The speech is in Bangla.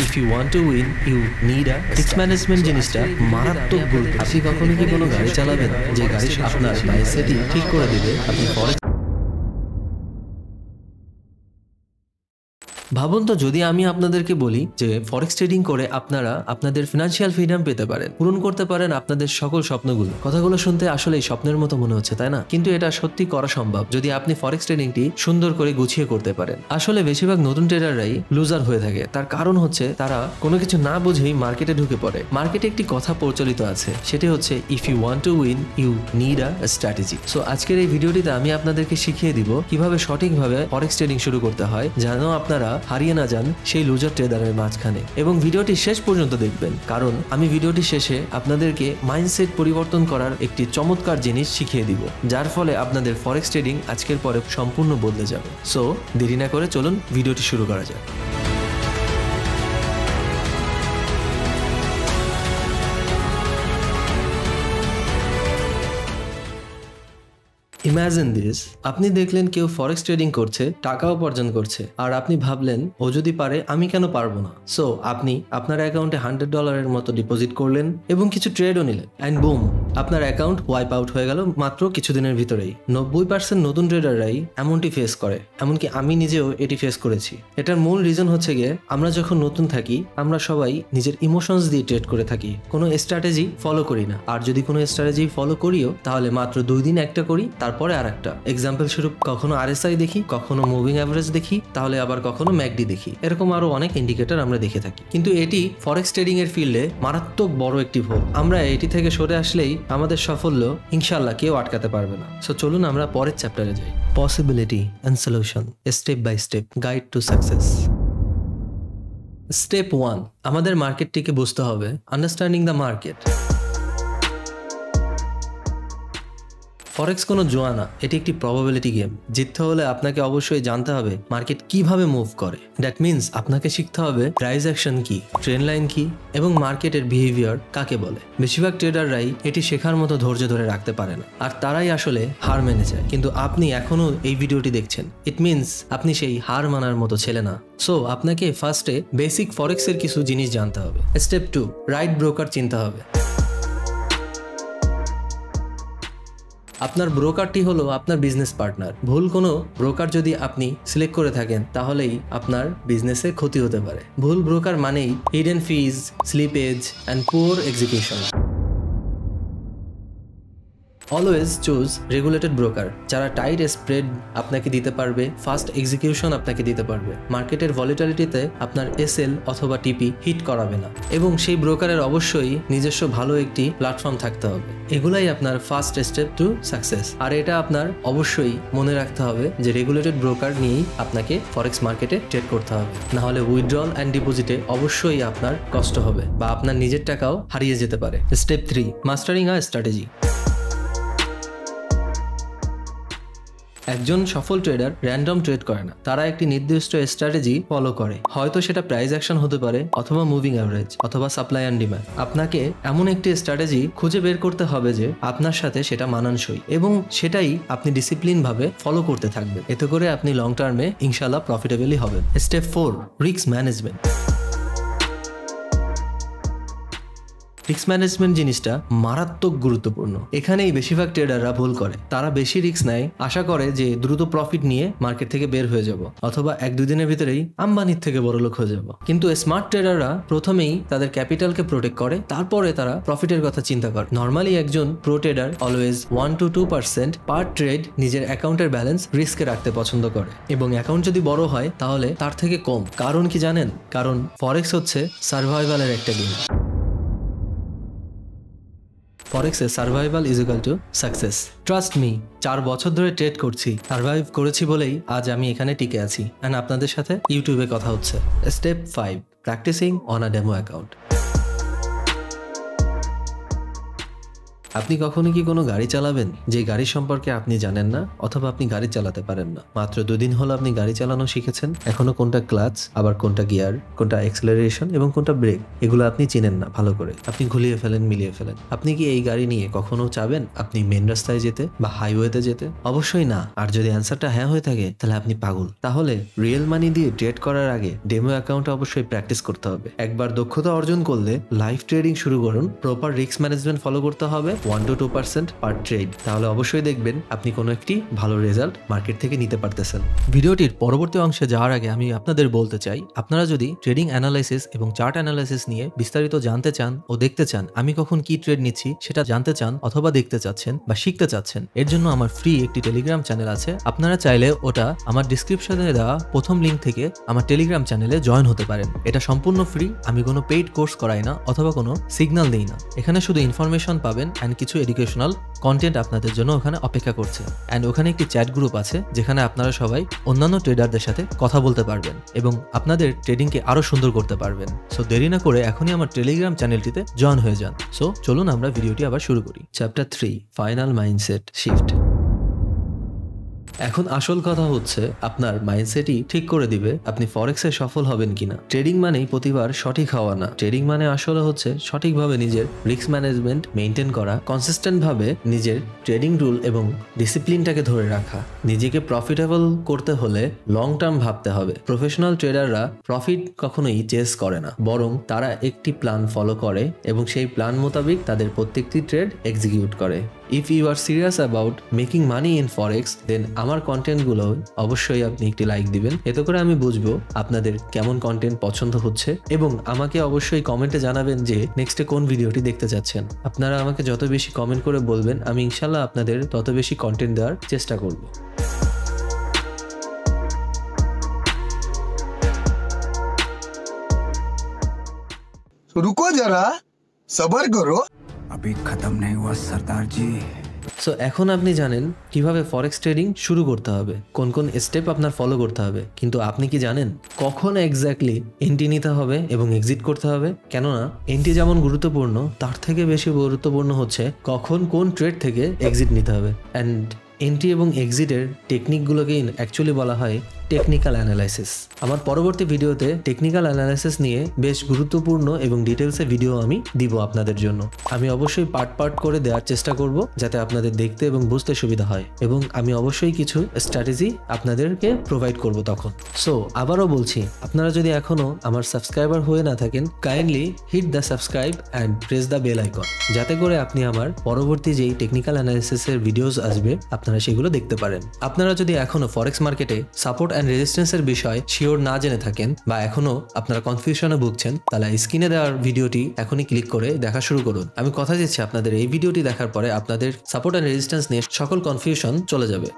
If you want to win you need a risk management জিনিসটা মারাত্মক গুরুত্ব। আপনি কখনো কি কোনো গাড়ি চালাবেন যে গাড়ি আপনার মাইন্ডসেটই ঠিক করে দিবে? আপনি ফরেক্স ভাবুন তো, যদি আমি আপনাদেরকে বলি যে ফরেক্স ট্রেডিং করে আপনারা আপনাদের ফিনান্সিয়াল ফ্রিডম পেতে পারেন, পূরণ করতে পারেন আপনাদের সকল স্বপ্নগুলো। কথাগুলো শুনতে আসলে স্বপ্নের মতো মনে হচ্ছে, তাই না? কিন্তু এটা সত্যি করা সম্ভব যদি আপনি ফরেক্স ট্রেডিংটি সুন্দর করে গুছিয়ে করতে পারেন। আসলে বেশিরভাগ নতুন ট্রেডাররাই লুজার হয়ে থাকে। তার কারণ হচ্ছে তারা কোনো কিছু না বুঝেই মার্কেটে ঢুকে পড়ে। মার্কেটে একটি কথা প্রচলিত আছে, সেটি হচ্ছে if you want to win you need a strategy. So আজকের এই ভিডিওটিতে আমি আপনাদেরকে শিখিয়ে দিব কিভাবে সঠিকভাবে ফরেক্স ট্রেডিং শুরু করতে হয়, যেন আপনারা হারিয়ে না যান সেই লুজার ট্রেডারের মাঝখানে। এবং ভিডিওটি শেষ পর্যন্ত দেখবেন, কারণ আমি ভিডিওটি শেষে আপনাদেরকে মাইন্ডসেট পরিবর্তন করার একটি চমৎকার জিনিস শিখিয়ে দিব, যার ফলে আপনাদের ফরেক্স ট্রেডিং আজকের পরে সম্পূর্ণ বদলে যাবে। সো দেরি না করে চলুন ভিডিওটি শুরু করা যাক। ইমাজিন দিস, আপনি দেখলেন কেউ ফরেক্স ট্রেডিং করছে, টাকা উপার্জন করছে, আর আপনি ভাবলেন ও যদি পারে আমি কেন পারবো না। সো আপনি আপনার অ্যাকাউন্টে $100 মতো ডিপোজিট করলেন এবং কিছু ট্রেডও নিলেন, অ্যান্ড বুম, আপনার অ্যাকাউন্ট ওয়াইপ আউট হয়ে গেল মাত্র কিছুদিনের ভিতরেই। 90% নতুন ট্রেডাররাই এমনটি ফেস করে, এমনকি আমি নিজেও এটি ফেস করেছি। এটার মূল রিজন হচ্ছে গিয়ে আমরা যখন নতুন থাকি আমরা সবাই নিজের ইমোশনস দিয়ে ট্রেড করে থাকি, কোনো স্ট্র্যাটেজি ফলো করি না। আর যদি কোনো স্ট্র্যাটেজি ফলো করিও তাহলে মাত্র 2 দিন একটা করি, তারপরে আর একটা। এক্সাম্পল স্বরূপ কখনো RSI দেখি, কখনো মুভিং অ্যাভারেজ দেখি, তাহলে আবার কখনো ম্যাকডি দেখি। এরকম আরো অনেক ইন্ডিকেটর আমরা দেখে থাকি। কিন্তু এটি ফরেক্স ট্রেডিং এর ফিল্ডে মারাত্মক বড় একটি ভুল। আমরা এটি থেকে সরে আসলেই আমাদের সাফল্য ইনশাআল্লাহ কেউ আটকাতে পারবে না। সো চলুন আমরা পরের চ্যাপ্টারে যাই। Possibility and solution, step by step guide to success. Step 1, আমাদের মার্কেটটিকে বুঝতে হবে। Understanding the market. ফরেক্স কোনো জুয়া না, এটি একটি প্রবাবিলিটি গেম। জিততে হলে আপনাকে অবশ্যই জানতে হবে মার্কেট কিভাবে মুভ করে। দ্যাট মিনস আপনাকে শিখতে হবে প্রাইস অ্যাকশন কি, ট্রেন্ড লাইন কি, এবং মার্কেটের বিহেভিয়ার কাকে বলে। বেশিরভাগ ট্রেডাররাই এটি শেখার মতো ধৈর্য ধরে রাখতে পারে না, আর তারাই আসলে হার মেনে যায়। কিন্তু আপনি এখনো এই ভিডিওটি দেখছেন, ইট মিনস আপনি সেই হার মানার মতো ছেলে না। সো আপনাকে ফার্স্টে বেসিক ফরেক্সের কিছু জিনিস জানতে হবে। স্টেপ 2, রাইট ব্রোকার চিনতে হবে। আপনার ব্রোকারটি হলো আপনার বিজনেস পার্টনার। ভুল কোনো ব্রোকার যদি আপনি সিলেক্ট করে থাকেন তাহলেই আপনার বিজনেসে ক্ষতি হতে পারে। ভুল ব্রোকার মানেই hidden fees, slippage and poor execution. Always choose regulated broker, যারা টাইট স্প্রেড আপনাকে দিতে পারবে, ফাস্ট এক্সিকিউশন আপনাকে দিতে পারবে, মার্কেটের ভলিটিলিটিতে আপনার SL অথবা TP হিট করাবে না, এবং সেই ব্রোকারের অবশ্যই নিজস্ব ভালো একটি প্ল্যাটফর্ম থাকতে হবে। এগুলাই আপনার ফার্স্ট স্টেপ টু সাকসেস। আর এটা আপনার অবশ্যই মনে রাখতে হবে যে রেগুলেটেড ব্রোকার নিয়েই আপনাকে ফরেক্স মার্কেটে ট্রেড করতে হবে, না হলে উইথড্রল অ্যান্ড ডিপোজিটে অবশ্যই আপনার কষ্ট হবে বা আপনার নিজের টাকাও হারিয়ে যেতে পারে। স্টেপ 3, মাস্টারিং আ স্ট্র্যাটেজি। একজন সফল ট্রেডার র্যান্ডম ট্রেড করে না, তারা একটি নির্দিষ্ট স্ট্র্যাটেজি ফলো করে। হয়তো সেটা প্রাইস অ্যাকশন হতে পারে, অথবা মুভিং অ্যাভারেজ, অথবা সাপ্লাই অ্যান্ড ডিমান্ড। আপনাকে এমন একটি স্ট্র্যাটেজি খুঁজে বের করতে হবে যে আপনার সাথে সেটা মানানসই, এবং সেটাই আপনি ডিসিপ্লিন ভাবে ফলো করতে থাকবেন। এতে করে আপনি লং টার্মে ইনশাআল্লাহ প্রফিটেবলই হবেন। Step 4, risk management. Risk management জিনিসটা মারাত্মক গুরুত্বপূর্ণ। এখানেই বেশিরভাগ ট্রেডাররা ভুল করে। তারা বেশি রিস্ক নেয়, আশা করে যে দ্রুত প্রফিট নিয়ে মার্কেট থেকে বের হয়ে যাব, অথবা 1-2 দিনের ভিতরেই আম্বানির থেকে বড়লোক হয়ে যাব। কিন্তু স্মার্ট ট্রেডাররা প্রথমেই তাদের ক্যাপিটালকে প্রোটেক্ট করে, তারপরে তারা প্রফিটের কথা চিন্তা করে। নর্মালি একজন pro trader always 1-2% per trade নিজের অ্যাকাউন্টের ব্যালেন্স রিস্কে রাখতে পছন্দ করে, এবং অ্যাকাউন্ট যদি বড় হয় তাহলে তার থেকে কম। কারণ কি জানেন? কারণ ফরেক্স হচ্ছে সার্ভাইভালের একটা গেম। ফরেক্সে survival is equal to success. Trust me, 4 বছর ধরে ট্রেড করছি, সার্ভাইভ করেছি বলেই আজ আমি এখানে টিকে আছি, অ্যান্ড আপনাদের সাথে ইউটিউবে কথা হচ্ছে। Step 5, practicing on a demo account. আপনি কখনো কি কোনো গাড়ি চালাবেন যে গাড়ি সম্পর্কে আপনি জানেন না অথবা আপনি গাড়ি চালাতে পারেন না? মাত্র 2 দিন হলো আপনি গাড়ি চালানো শিখেছেন, এখনো কোনটা ক্লাচ, আবার কোনটা গিয়ার, কোনটা অ্যাক্সেলারেশন এবং কোনটা ব্রেক এগুলো আপনি চিনেন না ভালো করে। আপনি ঘুলিয়ে ফেলেন, মিলিয়ে ফেলেন। আপনি কি এই গাড়ি নিয়ে কখনো চাবেন আপনি মেন রাস্তায় যেতে বা হাইওয়েতে যেতে? অবশ্যই না। আর যদি অ্যান্সারটা হ্যাঁ হয়ে থাকে তাহলে আপনি পাগল। তাহলে রিয়েল মানি দিয়ে ট্রেড করার আগে ডেমো অ্যাকাউন্টে অবশ্যই প্র্যাকটিস করতে হবে। একবার দক্ষতা অর্জন করলে লাইভ ট্রেডিং শুরু করুন। প্রপার রিস্ক ম্যানেজমেন্ট ফলো করতে হবে 1 to 2% পার ট্রেড। তাহলে অবশ্যই দেখবেন আপনি কোনো একটি ভালো রেজাল্ট মার্কেট থেকে নিতে পারতেছেন। ভিডিওটির পরবর্তী অংশে যাওয়ার আগে আমি আপনাদের বলতে চাই, আপনারা যদি ট্রেডিং অ্যানালাইসিস এবং চার্ট অ্যানালাইসিস নিয়ে বিস্তারিত জানতে চান ও দেখতে চান, আমি কখন কি ট্রেড নিচ্ছি সেটা জানতে চান অথবা দেখতে চাচ্ছেন বা শিখতে চাচ্ছেন, এর জন্য আমার ফ্রি একটি টেলিগ্রাম চ্যানেল আছে। আপনারা চাইলে ওটা আমার ডিসক্রিপশনে দেওয়া প্রথম লিঙ্ক থেকে আমার টেলিগ্রাম চ্যানেলে জয়েন হতে পারেন। এটা সম্পূর্ণ ফ্রি। আমি কোনো পেইড কোর্স করাই না অথবা কোনো সিগন্যাল দিই না। এখানে শুধু ইনফরমেশন পাবেন অ্যান্ড কিছু এডুকেশনাল কন্টেন্ট আপনাদের জন্য ওখানে অপেক্ষা করছে। অ্যান্ড ওখানে একটি চ্যাট গ্রুপ আছে যেখানে আপনারা সবাই অন্যান্য ট্রেডারদের সাথে কথা বলতে পারবেন এবং আপনাদের ট্রেডিংকে আরো সুন্দর করতে পারবেন। সো দেরি না করে এখনই আমার টেলিগ্রাম চ্যানেলটিতে জয়েন হয়ে যান। সো চলুন আমরা ভিডিওটি আবার শুরু করি। Chapter 3, final mindset shift. এখন আসল কথা হচ্ছে আপনার মাইন্ডসেটই ঠিক করে দিবে আপনি ফরেক্সে সফল হবেন কিনা। ট্রেডিং মানেই প্রতিবার সঠিক হওয়া না। ট্রেডিং মানে আসলে হচ্ছে সঠিকভাবে নিজের রিস্ক ম্যানেজমেন্ট মেনটেন করা, কনসিস্টেন্ট ভাবে নিজের ট্রেডিং রুল এবং ডিসিপ্লিনটাকে ধরে রাখা। নিজেকে প্রফিটেবল করতে হলে লং টার্ম ভাবতে হবে। প্রফেশনাল ট্রেডাররা প্রফিট কখনোই চেস করে না, বরং তারা একটি প্ল্যান ফলো করে এবং সেই প্ল্যান মোতাবেক তাদের প্রত্যেকটি ট্রেড এক্সিকিউট করে। If you are serious about making money in forex, then আমার কন্টেন্টগুলো অবশ্যই আপনি একটি লাইক দিবেন। এতে করে আমি বুঝবো আপনাদের কেমন কন্টেন্ট পছন্দ হচ্ছে এবং আমাকে অবশ্যই কমেন্টে জানাবেন যে নেক্সটে কোন ভিডিওটি দেখতে চাচ্ছেন। আপনারা আমাকে যত বেশি কমেন্ট করে বলবেন, আমি ইনশাল্লাহ আপনাদের তত বেশি কন্টেন্ট দেওয়ার চেষ্টা করব। रुको जरा सबर करो अभी खत्म नहीं हुआ सरदार जी। সো এখন আপনি জানেন কিভাবে ফরেক্স ট্রেডিং শুরু করতে হবে, কোন কোন স্টেপ আপনার ফলো করতে হবে। কিন্তু আপনি কি জানেন কখন এক্স্যাক্টলি এন্ট্রি নিতে হবে এবং এক্সিট করতে হবে? কেননা এন্ট্রি যেমন গুরুত্বপূর্ণ, তার থেকে বেশি গুরুত্বপূর্ণ হচ্ছে কখন কোন ট্রেড থেকে এক্সিট নিতে হবে। অ্যান্ড এন্ট্রি এবং এক্সিটের টেকনিকগুলোকেই অ্যাকচুয়ালি বলা হয় টেকনিক্যাল অ্যানালাইসিস। আমার পরবর্তী ভিডিওতে টেকনিক্যাল অ্যানালাইসিস নিয়ে বেশ গুরুত্বপূর্ণ এবং ডিটেলসে ভিডিও আমি দিব আপনাদের জন্য। আমি অবশ্যই পার্ট পার্ট করে দেওয়ার চেষ্টা করব যাতে আপনাদের দেখতে এবং বুঝতে সুবিধা হয়, এবং আমি অবশ্যই কিছু স্ট্র্যাটেজি আপনাদেরকে প্রোভাইড করব তখন। সো আবারও বলছি, আপনারা যদি এখনও আমার সাবস্ক্রাইবার হয়ে না থাকেন, kindly hit the subscribe and press the bell icon, যাতে করে আপনি আমার পরবর্তী যেই টেকনিক্যাল অ্যানালাইসিসের ভিডিওস আসবে আপনারা সেগুলো দেখতে পারেন। আপনারা যদি এখনও ফরেক্স মার্কেটে সাপোর্ট অ্যান্ড রেজিস্ট্যান্সের বিষয় শিওর না জেনে থাকেন বা এখনো আপনারা কনফিউশনে ভুগছেন, তাহলে স্ক্রিনে দেওয়ার ভিডিওটি এখনই ক্লিক করে দেখা শুরু করুন। আমি কথা দিচ্ছি আপনাদের এই ভিডিওটি দেখার পরে আপনাদের সাপোর্ট অ্যান্ড রেজিস্ট্যান্স নিয়ে সকল কনফিউশন চলে যাবে।